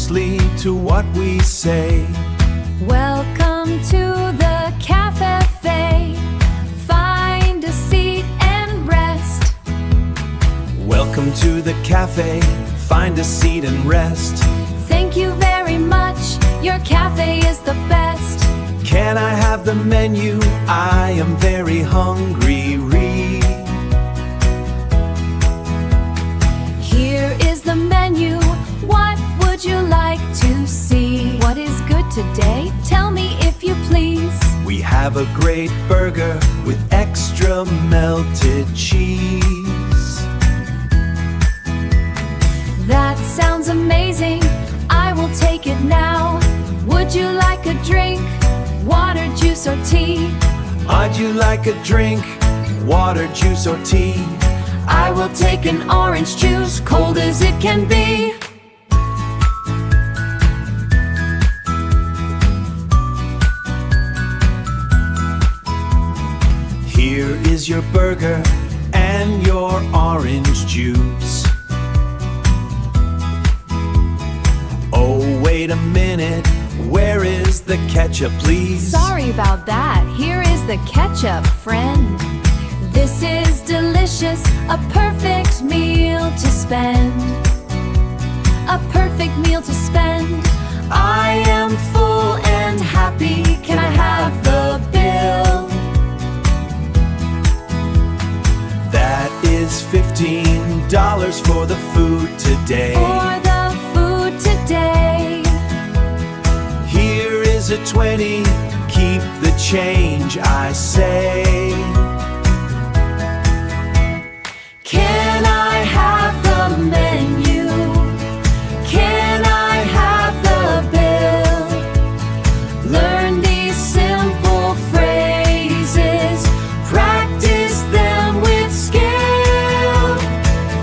closely to what we say. Welcome to the cafe. Find a seat and rest. Welcome to the cafe. Find a seat and rest. Thank you very much. Your cafe is the best. Can I have the menu? I am very hungry. Read. Here is the menu. What would you like to see? What is good today? Tell me if you please. We have a great burger with extra melted cheese. That sounds amazing. I will take it now. Would you like a drink? Water, juice, or tea? Would you like a drink? Water, juice, or tea? I will take an orange juice, cold as it can be. Here is your burger and your orange juice. Oh, wait a minute. Where is the ketchup, please? Sorry about that. Here is the ketchup, friend. This is delicious, a perfect meal to spend. A perfect meal to spend. I am full and happy. Can I have the bill? That is $15 for the food today. For the food today. Here is a 20. Keep the change, I say. Can I have the menu? Can I have the bill? Learn these simple phrases. Practice them with skill.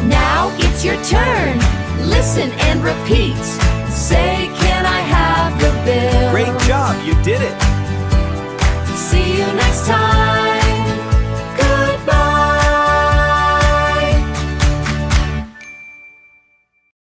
Now it's your turn. Listen and repeat. Say, can I have the bill? Great job, you did it. See you next time.